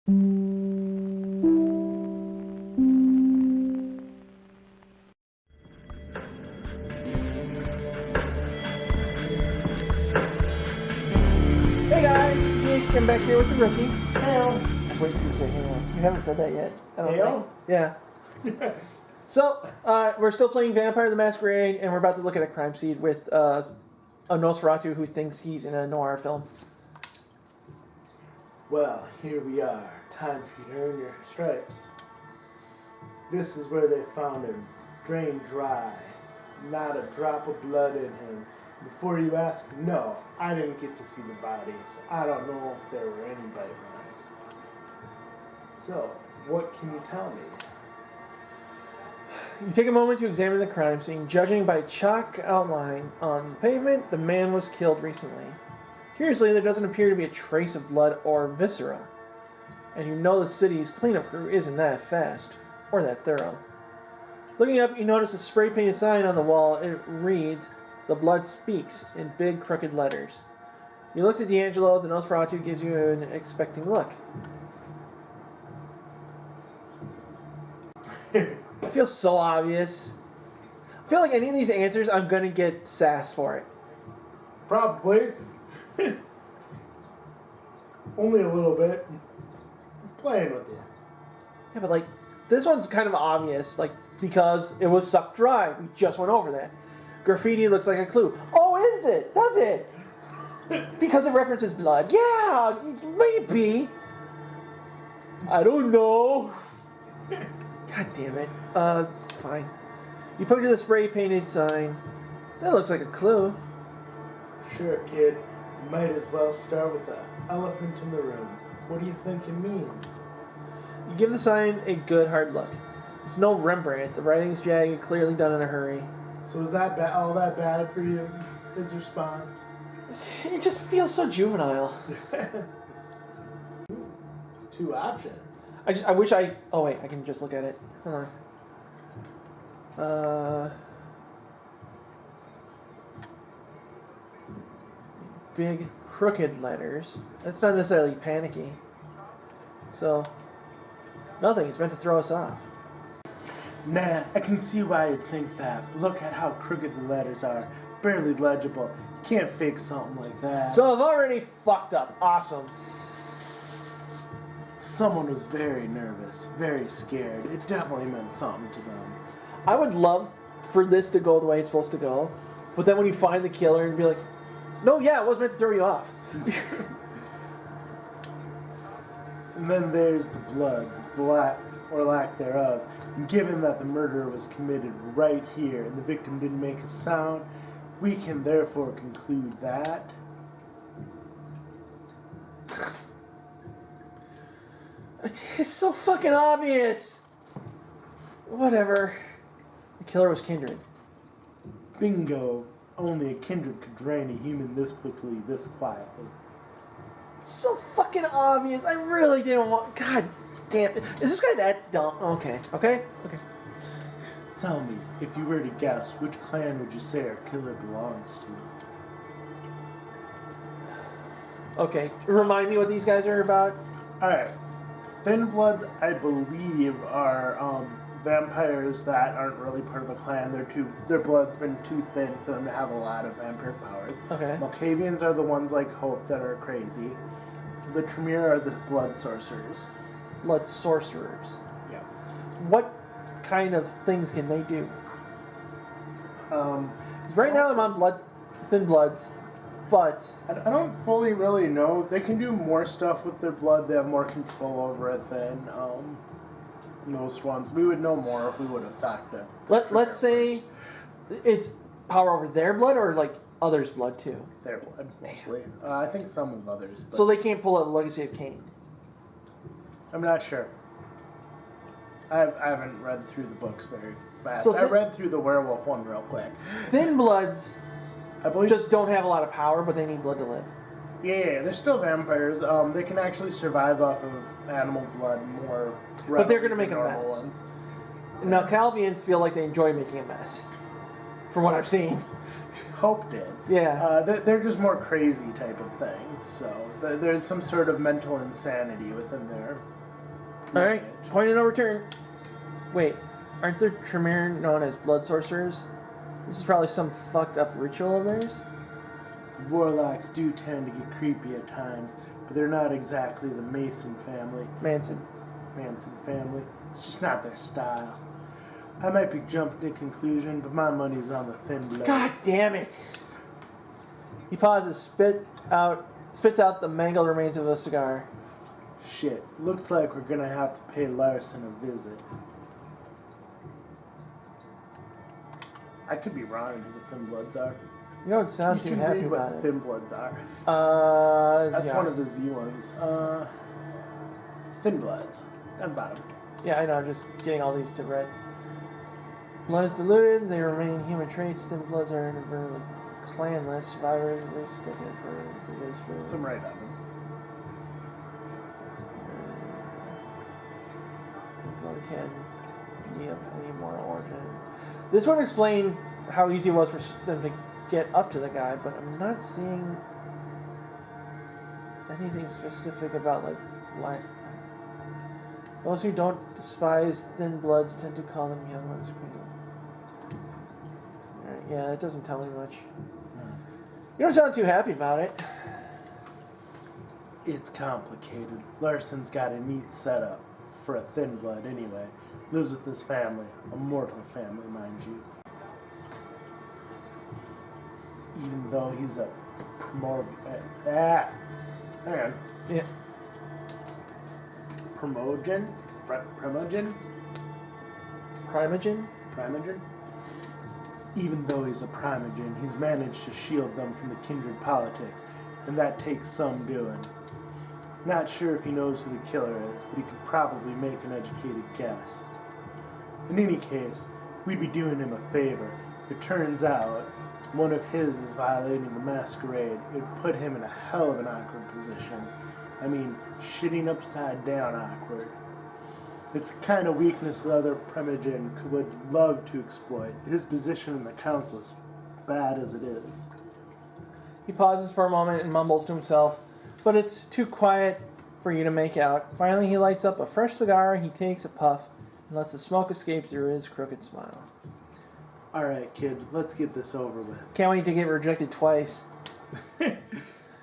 Hey guys, it's Geek. I'm back here with the rookie. Hello. I was waiting for you to say hello. You haven't said that yet. I don't Hello? think. Yeah. So, we're still playing Vampire the Masquerade, and we're about to look at a crime scene with a Nosferatu who thinks he's in a noir film. Well, here we are. Time for you to earn your stripes. This is where they found him, drained dry. Not a drop of blood in him. Before you ask, no, I didn't get to see the bodies. I don't know if there were any bite marks. So, what can you tell me? You take a moment to examine the crime scene. Judging by chalk outline on the pavement, the man was killed recently. Curiously, there doesn't appear to be a trace of blood or viscera. And you know the city's cleanup crew isn't that fast, or that thorough. Looking up, you notice a spray-painted sign on the wall. It reads, "The blood speaks," in big crooked letters. You look at D'Angelo. The Nosferatu gives you an expecting look. I feel so obvious. I feel like any of these answers, I'm going to get sass for it. Probably. Only a little bit. It's playing with you. Yeah, but like, this one's kind of obvious, like, because it was sucked dry. We just went over that. Graffiti looks like a clue. Oh, is it? Does it? Because it references blood. Yeah, maybe. I don't know. God damn it. Fine. You point to the spray-painted sign. That looks like a clue. Sure, kid. Might as well start with the elephant in the room. What do you think it means? You give the sign a good hard look. It's no Rembrandt. The writing's jagged, clearly done in a hurry. So is that all that bad for you? His response? It just feels so juvenile. Two options. I wish I... Oh, wait. I can just look at it. Hold on. Big crooked letters. That's not necessarily panicky. So, nothing. It's meant to throw us off. Nah, I can see why you'd think that. Look at how crooked the letters are. Barely legible. You can't fake something like that. So I've already fucked up. Awesome. Someone was very nervous, very scared. It definitely meant something to them. I would love for this to go the way it's supposed to go, but then when you find the killer and be like, no, yeah, it was meant to throw you off. And then there's the blood, the lack or lack thereof. And given that the murder was committed right here and the victim didn't make a sound, we can therefore conclude that... It's so fucking obvious. Whatever. The killer was Kindred. Bingo. Only a kindred could drain a human this quickly, this quietly. It's so fucking obvious. I really didn't want... God damn it. Is this guy that dumb? Okay. Tell me, if you were to guess, which clan would you say our killer belongs to? Okay. Remind me what these guys are about. Alright. Thin Bloods, I believe, are vampires that aren't really part of a clan. Their blood's been too thin for them to have a lot of vampire powers. Okay. Malkavians are the ones like Hope that are crazy. The Tremere are the blood sorcerers. Blood sorcerers. Yeah. What kind of things can they do? Right now I'm on Thin Bloods, but... I don't fully really know. They can do more stuff with their blood. They have more control over it than most ones. We would know more if we would have talked to... Let's say it's power over their blood or like others' blood too? Their blood, mostly. I think some of others. But so they can't pull out Legacy of Cain? I'm not sure. I haven't read through the books very fast. So I read through the werewolf one real quick. Thin Bloods I believe just don't have a lot of power, but they need blood to live. Yeah, they're still vampires. They can actually survive off of animal blood more. But they're going to make a normal mess. ones. And Malkavians feel like they enjoy making a mess, from what I've seen. Hope did. Yeah. They're just more crazy type of thing. So there's some sort of mental insanity within their Alright, point of no return. Wait, aren't there Tremere known as blood sorcerers? This is probably some fucked up ritual of theirs? The warlocks do tend to get creepy at times, but they're not exactly the Manson family. Manson family. It's just not their style. I might be jumping to conclusion, but my money's on the thin blades. God damn it! He pauses, spits out the mangled remains of a cigar. Shit, looks like we're gonna have to pay Larson a visit. I could be wrong on who the Thin Bloods are. You don't sound too happy read about what it. the Thin Bloods are. That's yeah. one of the Z ones. Thin Bloods. Down bottom. Yeah, I know, I'm just getting all these to read. Blood is diluted, they remain human traits. Thin Bloods are inadvertently clanless. Survivors at least stick it for this. Some right on them. Blood can be of any moral origin. This would explain how easy it was for them to get up to the guy, but I'm not seeing anything specific about like those who don't despise Thin Bloods tend to call them young ones. Alright, yeah, it doesn't tell me much. You don't sound too happy about it. It's complicated. Larson's got a neat setup for a Thin Blood anyway. Lives with his family. A mortal family, mind you. Even though he's a hang on. Yeah. Primogen? Primogen? Even though he's a primogen, he's managed to shield them from the kindred politics, and that takes some doing. Not sure if he knows who the killer is, but he could probably make an educated guess. In any case, we'd be doing him a favor. If it turns out one of his is violating the Masquerade, it would put him in a hell of an awkward position. I mean, shitting upside down awkward. It's the kind of weakness the other Primogen would love to exploit. His position in the council is bad as it is. He pauses for a moment and mumbles to himself, but it's too quiet for you to make out. Finally, he lights up a fresh cigar, he takes a puff, and lets the smoke escape through his crooked smile. Alright, kid, let's get this over with. Can't wait to get rejected twice.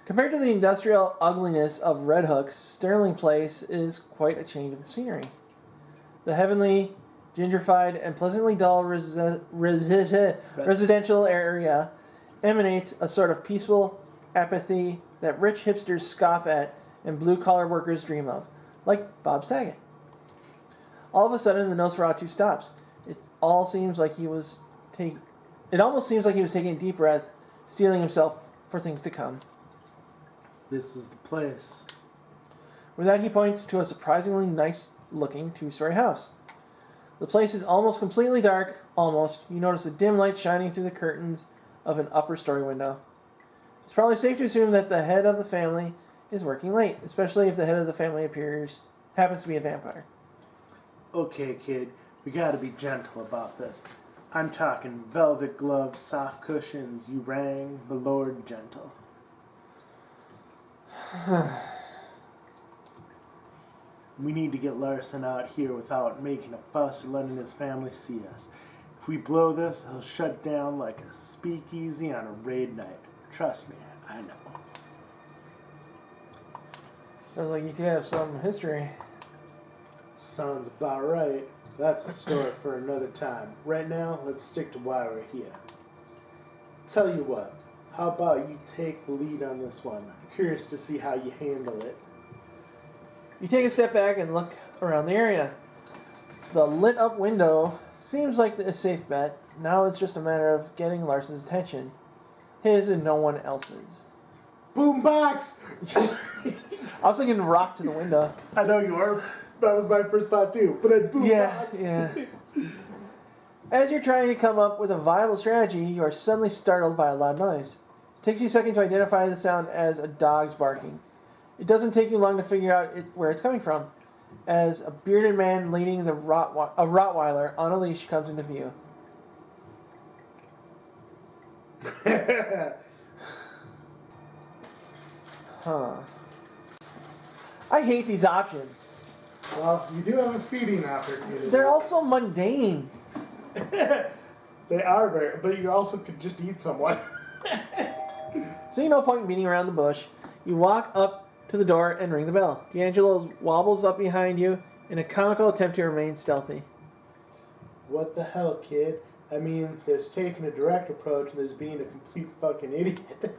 Compared to the industrial ugliness of Red Hook's, Sterling Place is quite a change of scenery. The heavenly, gentrified, and pleasantly dull residential area emanates a sort of peaceful apathy that rich hipsters scoff at and blue-collar workers dream of, like Bob Saget. All of a sudden, the Nosferatu stops. It almost seems like he was taking a deep breath, steeling himself for things to come. This is the place. With that, he points to a surprisingly nice-looking two-story house. The place is almost completely dark. Almost. You notice a dim light shining through the curtains of an upper-story window. It's probably safe to assume that the head of the family is working late, especially if the head of the family happens to be a vampire. Okay, kid, we gotta be gentle about this. I'm talking velvet gloves, soft cushions, you rang the Lord gentle. We need to get Larson out here without making a fuss or letting his family see us. If we blow this, he'll shut down like a speakeasy on a raid night. Trust me, I know. Sounds like you two have some history. Sounds about right. That's a story for another time. Right now, let's stick to why we're here. Tell you what, how about you take the lead on this one? I'm curious to see how you handle it. You take a step back and look around the area. The lit-up window seems like a safe bet. Now it's just a matter of getting Larson's attention. His and no one else's. Boombox! I was thinking rock to the window. I know you are. That was my first thought too. But then boombox. Yeah. As you're trying to come up with a viable strategy, you are suddenly startled by a loud noise. It takes you a second to identify the sound as a dog's barking. It doesn't take you long to figure out where it's coming from, as a bearded man leading a Rottweiler on a leash comes into view. Huh. I hate these options. Well, you do have a feeding opportunity. They're also mundane. They are very, but you also could just eat someone. Seeing no point in beating around the bush, you walk up to the door and ring the bell. D'Angelo wobbles up behind you in a comical attempt to remain stealthy. What the hell, kid? I mean, there's taking a direct approach and there's being a complete fucking idiot.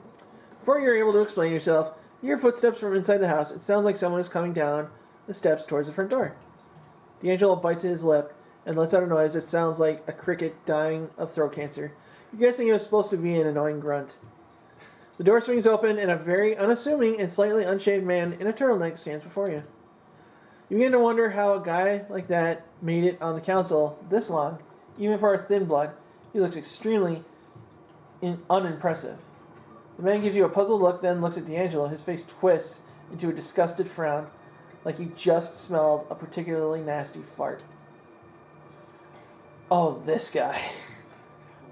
Before you're able to explain yourself, you hear footsteps from inside the house. It sounds like someone is coming down the steps towards the front door. D'Angelo bites his lip and lets out a noise that sounds like a cricket dying of throat cancer. You're guessing it was supposed to be an annoying grunt. The door swings open and a very unassuming and slightly unshaved man in a turtleneck stands before you. You begin to wonder how a guy like that made it on the council this long. Even for a thin blood, he looks extremely unimpressive. The man gives you a puzzled look, then looks at D'Angelo. His face twists into a disgusted frown, like he just smelled a particularly nasty fart. Oh, this guy.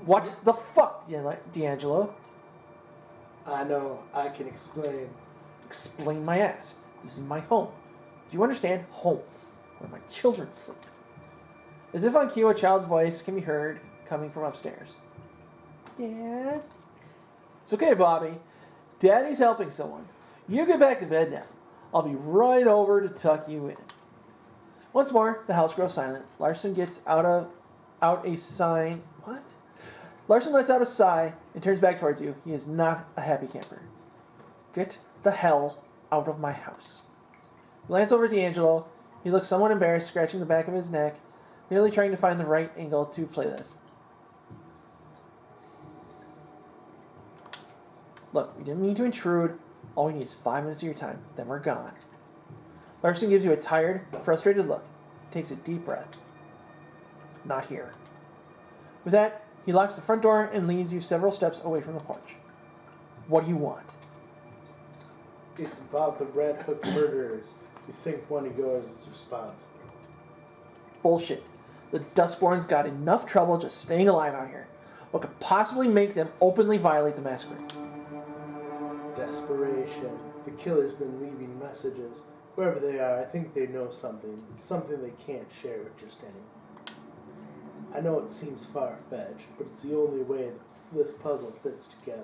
What the fuck, D'Angelo? I know, I can explain. Explain my ass. This is my home. Do you understand? Home. Where my children sleep. As if on cue, a child's voice can be heard coming from upstairs. Dad? It's okay, Bobby. Daddy's helping someone. You get back to bed now. I'll be right over to tuck you in. Once more, the house grows silent. Larson gets out a sign. What? Larson lets out a sigh and turns back towards you. He is not a happy camper. Get the hell out of my house. Glance over at D'Angelo. He looks somewhat embarrassed, scratching the back of his neck, clearly trying to find the right angle to play this. Look, we didn't mean to intrude. All we need is 5 minutes of your time. Then we're gone. Larson gives you a tired, frustrated look. He takes a deep breath. Not here. With that, he locks the front door and leads you several steps away from the porch. What do you want? It's about the Red Hook murderers. You think one of yours is responsible. Bullshit. The Dustborns got enough trouble just staying alive out here. What could possibly make them openly violate the Masquerade? Desperation. The killer's been leaving messages. Wherever they are, I think they know something. Something they can't share with just anyone. I know it seems far-fetched, but it's the only way that this puzzle fits together.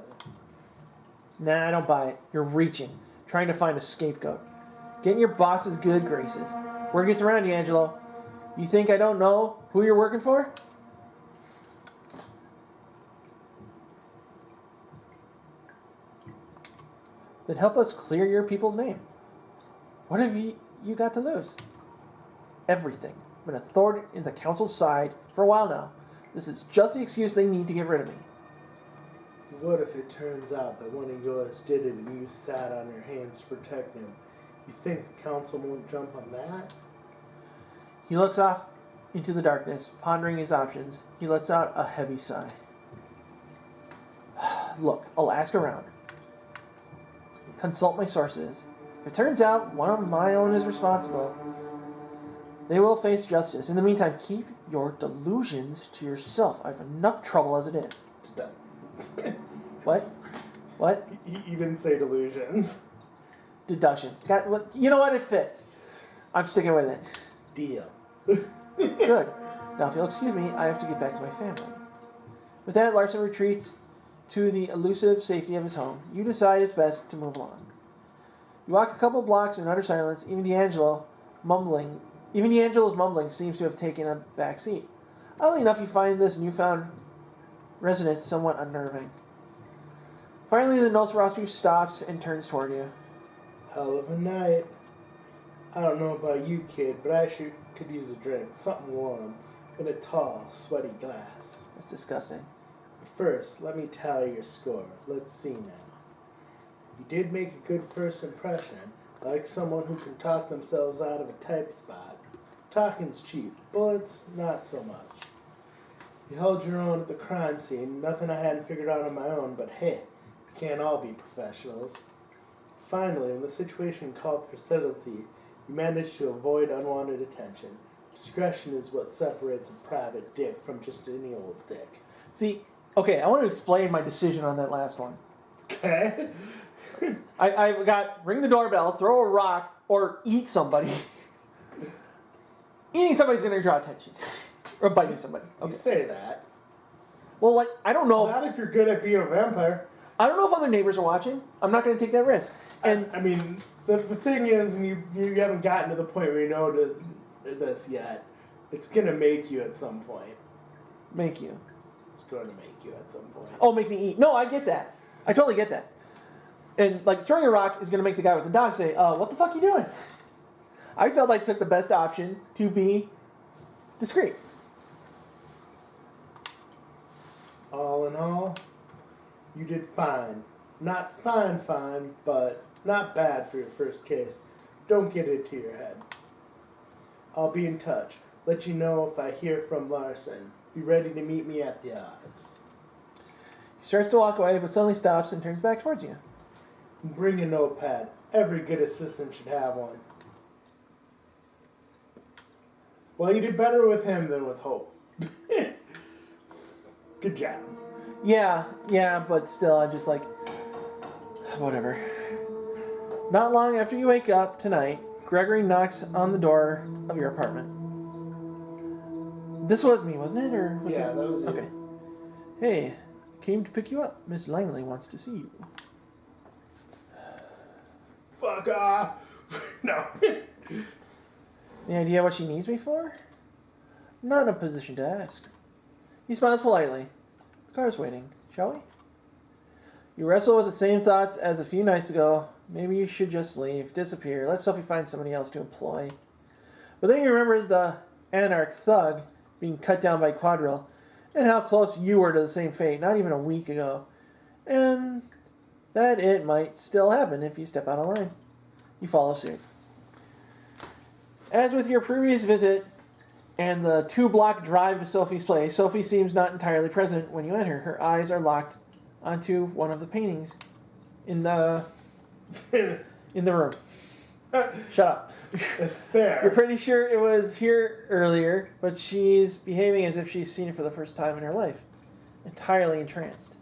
Nah, I don't buy it. You're reaching. Trying to find a scapegoat. Getting your boss's good graces. Word gets around, D'Angelo. You think I don't know who you're working for? Then help us clear your people's name. What have you got to lose? Everything. I've been a thorn in the council's side for a while now. This is just the excuse they need to get rid of me. What if it turns out that one of yours did it and you sat on your hands to protect him? You think the council won't jump on that? He looks off into the darkness, pondering his options. He lets out a heavy sigh. Look, I'll ask around. Consult my sources. If it turns out one of my own is responsible, they will face justice. In the meantime, keep your delusions to yourself. I have enough trouble as it is. What? What? You didn't say delusions. Deductions. You know what? It fits. I'm sticking with it. Deal. Good. Now, if you'll excuse me, I have to get back to my family. With that, Larson retreats to the elusive safety of his home. You decide it's best to move along. You walk a couple blocks in utter silence. Even D'Angelo's mumbling seems to have taken a back seat. Oddly enough, you find this newfound residence somewhat unnerving. Finally, the Nosferatu stops and turns toward you. Hell of a night. I don't know about you, kid, but I sure could use a drink. Something warm. In a tall, sweaty glass. That's disgusting. But first, let me tally your score. Let's see now. You did make a good first impression, like someone who can talk themselves out of a tight spot. Talking's cheap, bullets, not so much. You held your own at the crime scene, nothing I hadn't figured out on my own, but hey, we can't all be professionals. Finally, when the situation called for subtlety, you managed to avoid unwanted attention. Discretion is what separates a private dick from just any old dick. See, okay, I want to explain my decision on that last one. Okay? I got ring the doorbell, throw a rock, or eat somebody. seeing somebody's going to draw attention. Or biting somebody. Okay. You say that. Well, like, I don't know. Not if you're good at being a vampire. I don't know if other neighbors are watching. I'm not going to take that risk. And I mean, the thing is, and you haven't gotten to the point where you know this yet, it's going to make you at some point. Make you. It's going to make you at some point. Oh, make me eat. No, I get that. I totally get that. And, like, throwing a rock is going to make the guy with the dog say, what the fuck are you doing? I felt I took the best option to be discreet. All in all, you did fine. Not fine, but not bad for your first case. Don't get it to your head. I'll be in touch. Let you know if I hear from Larson. Be ready to meet me at the office. He starts to walk away, but suddenly stops and turns back towards you. Bring a notepad. Every good assistant should have one. Well, you did better with him than with Hope. Good job. Yeah, but still, I'm just like, whatever. Not long after you wake up tonight, Gregory knocks on the door of your apartment. This was me, wasn't it? Or was Yeah, it? that was you. Okay. Hey, came to pick you up. Miss Langley wants to see you. Fuck off. No. Any idea what she needs me for? Not in a position to ask. He smiles politely. The car's waiting. Shall we? You wrestle with the same thoughts as a few nights ago. Maybe you should just leave, disappear, let Sophie find somebody else to employ. But then you remember the anarch thug being cut down by Quadrille, and how close you were to the same fate not even a week ago. And that it might still happen if you step out of line. You follow suit. As with your previous visit and the 2-block drive to Sophie's place, Sophie seems not entirely present when you enter. Her eyes are locked onto one of the paintings in the room. Shut up. It's fair. You're pretty sure it was here earlier, but she's behaving as if she's seen it for the first time in her life. Entirely entranced.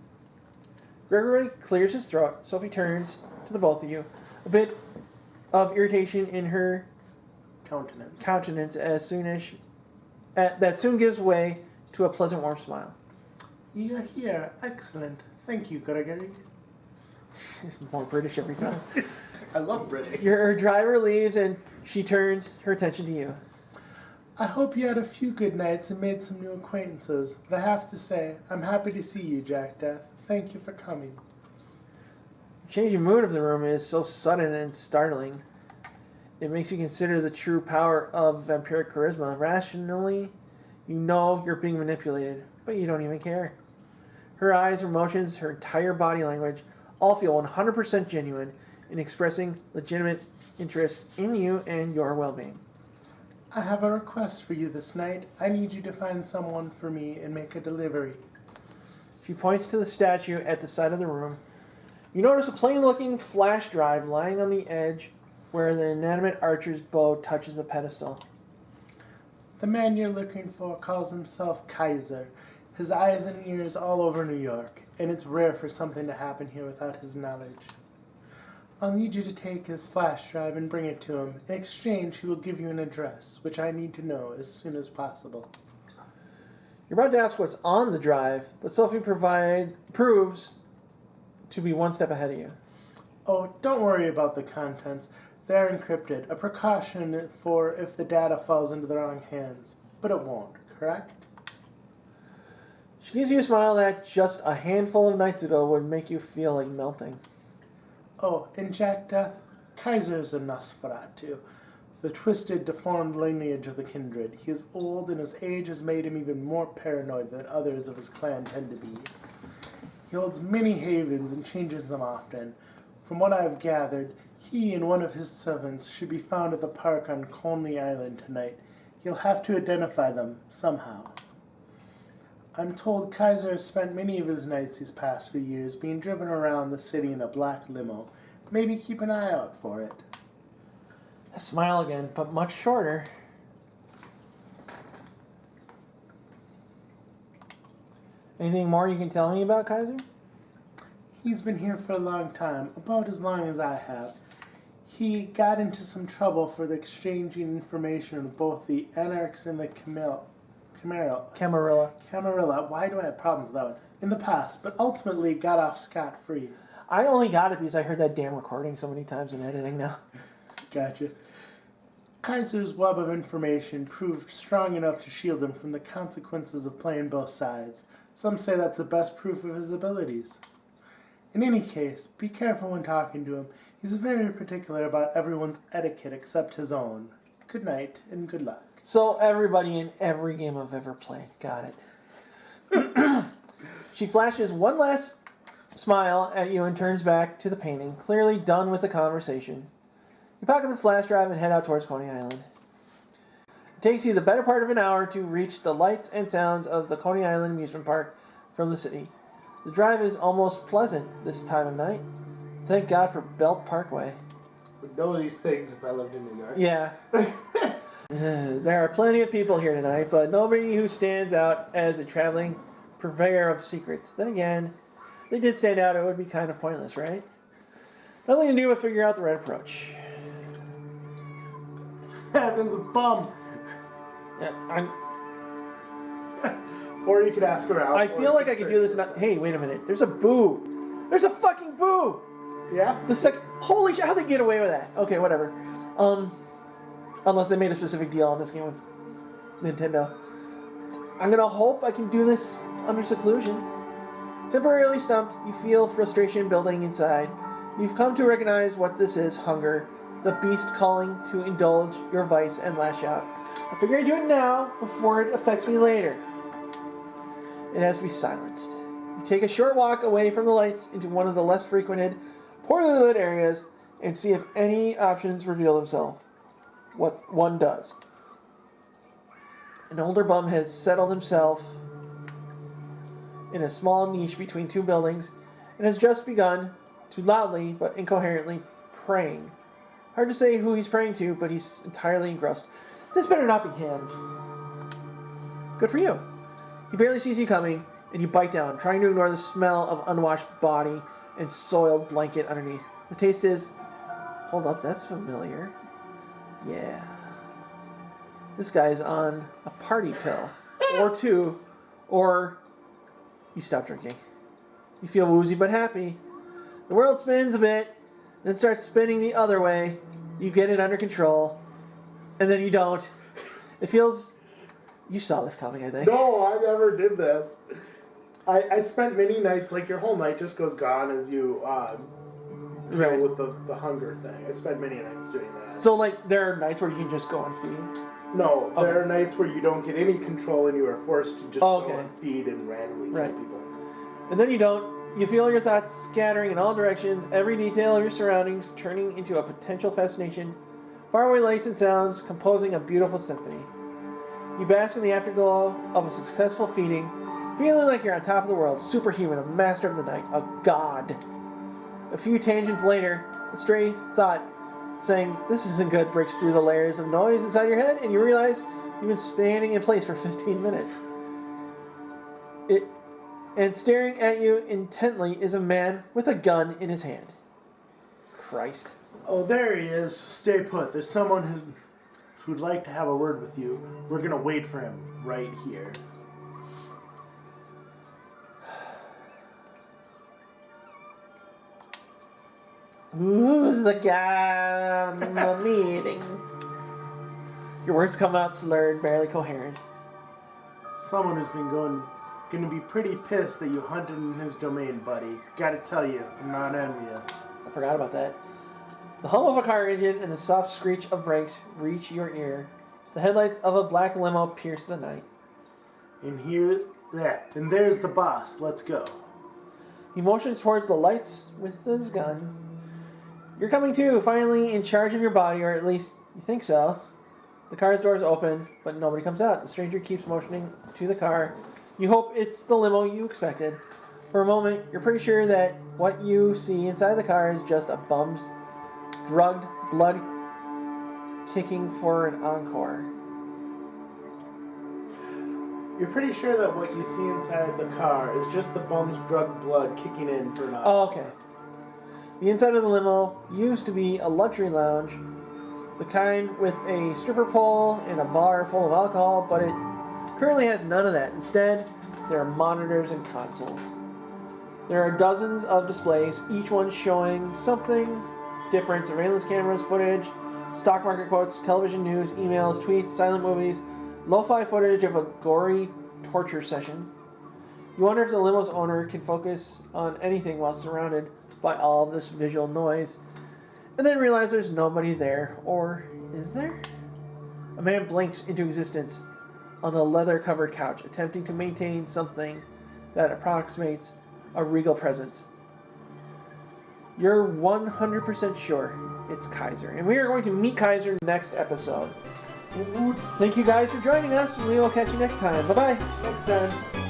Gregory clears his throat. Sophie turns to the both of you. A bit of irritation in her countenance that soon gives way to a pleasant warm smile. You're here. Excellent. Thank you, Gregory. She's more British every time. I love British. Her driver leaves and she turns her attention to you. I hope you had a few good nights and made some new acquaintances, but I have to say, I'm happy to see you, Jack Deth. Thank you for coming. The changing mood of the room is so sudden and startling. It makes you consider the true power of vampiric charisma. Rationally, you know you're being manipulated, but you don't even care. Her eyes, her motions, her entire body language all feel 100% genuine in expressing legitimate interest in you and your well-being. I have a request for you this night. I need you to find someone for me and make a delivery. She points to the statue at the side of the room. You notice a plain-looking flash drive lying on the edge where the inanimate archer's bow touches the pedestal. The man you're looking for calls himself Kaiser. His eyes and ears all over New York, and it's rare for something to happen here without his knowledge. I'll need you to take his flash drive and bring it to him. In exchange, he will give you an address, which I need to know as soon as possible. You're about to ask what's on the drive, but Sophie proves to be one step ahead of you. Oh, don't worry about the contents. They're encrypted, a precaution for if the data falls into the wrong hands. But it won't, correct? She gives you a smile that just a handful of nights ago would make you feel like melting. Oh, and Jack Deth, Kaiser's a Nosferatu, the twisted, deformed lineage of the kindred. He is old, and his age has made him even more paranoid than others of his clan tend to be. He holds many havens and changes them often. From what I have gathered, he and one of his servants should be found at the park on Coney Island tonight. You'll have to identify them somehow. I'm told Kaiser has spent many of his nights these past few years being driven around the city in a black limo. Maybe keep an eye out for it. A smile again, but much shorter. Anything more you can tell me about Kaiser? He's been here for a long time, about as long as I have. He got into some trouble for the exchanging information of both the Anarchs and the Camarilla. Why do I have problems with that one? In the past, but ultimately got off scot-free. I only got it because I heard that damn recording so many times in editing now. Gotcha. Kaiser's web of information proved strong enough to shield him from the consequences of playing both sides. Some say that's the best proof of his abilities. In any case, be careful when talking to him. He's very particular about everyone's etiquette except his own. Good night, and good luck. So everybody in every game I've ever played. Got it. She flashes one last smile at you and turns back to the painting, clearly done with the conversation. You pocket the flash drive and head out towards Coney Island. It takes you the better part of an hour to reach the lights and sounds of the Coney Island amusement park from the city. The drive is almost pleasant this time of night. Thank God for Belt Parkway. Would know these things if I lived in New York. Yeah. There are plenty of people here tonight, but nobody who stands out as a traveling purveyor of secrets. Then again, if they did stand out, it would be kind of pointless, right? Nothing to do but figure out the right approach. There's a bum. Yeah, Or you could ask around. I feel like I could do this. Hey, wait a minute. There's a boo. There's a fucking boo. Yeah? Holy shit, how'd they get away with that? Okay, whatever. Unless they made a specific deal on this game with Nintendo. I'm gonna hope I can do this under seclusion. Temporarily stumped, you feel frustration building inside. You've come to recognize what this is, hunger. The beast calling to indulge your vice and lash out. I figure I'd do it now before it affects me later. It has to be silenced. You take a short walk away from the lights into one of the less frequented, poorly lit areas and see if any options reveal themselves. What one does. An older bum has settled himself in a small niche between two buildings and has just begun to loudly but incoherently praying. Hard to say who he's praying to, but he's entirely engrossed. This better not be him. Good for you. He barely sees you coming, and you bite down, trying to ignore the smell of unwashed body and soiled blanket underneath. The taste is, hold up, that's familiar. Yeah. This guy's on a party pill. Or two. Or you stop drinking. You feel woozy but happy. The world spins a bit, then starts spinning the other way. You get it under control. And then you don't. It feels... You saw this coming, I think. No, I never did this. I spent many nights, like your whole night just goes gone as you deal with the hunger thing. I spent many nights doing that. So, like, there are nights where you can just go and feed? No, there are nights where you don't get any control and you are forced to just go and feed and randomly kill people. And then you don't. You feel your thoughts scattering in all directions, every detail of your surroundings turning into a potential fascination, faraway lights and sounds composing a beautiful symphony. You bask in the afterglow of a successful feeding, feeling like you're on top of the world, superhuman, a master of the night, a god. A few tangents later, a stray thought saying, "This isn't good," breaks through the layers of noise inside your head, and you realize you've been standing in place for 15 minutes. And staring at you intently is a man with a gun in his hand. Christ. Oh, there he is. Stay put. There's someone who'd like to have a word with you. We're going to wait for him right here. Who's the guy I'm meeting? Your words come out slurred, barely coherent. Someone who's been going to be pretty pissed that you hunted in his domain, buddy. Gotta tell you, I'm not envious. I forgot about that. The hum of a car engine and the soft screech of brakes reach your ear. The headlights of a black limo pierce the night. And there's the boss. Let's go. He motions towards the lights with his gun. You're coming to, finally in charge of your body, or at least you think so. The car's doors open, but nobody comes out. The stranger keeps motioning to the car. You hope it's the limo you expected. For a moment, you're pretty sure that what you see inside the car is just a bum's drugged blood kicking for an encore. You're pretty sure that what you see inside the car is just the bum's drugged blood kicking in for an encore. Oh, okay. The inside of the limo used to be a luxury lounge, the kind with a stripper pole and a bar full of alcohol, but it currently has none of that. Instead, there are monitors and consoles. There are dozens of displays, each one showing something different: surveillance cameras, footage, stock market quotes, television news, emails, tweets, silent movies, lo-fi footage of a gory torture session. You wonder if the limo's owner can focus on anything while surrounded by all of this visual noise, and then realize there's nobody there. Or is there? A man blinks into existence on the leather-covered couch, attempting to maintain something that approximates a regal presence. You're 100% sure it's Kaiser, and we are going to meet Kaiser next episode. Thank you guys for joining us. We will catch you next time. Bye-bye. Next time.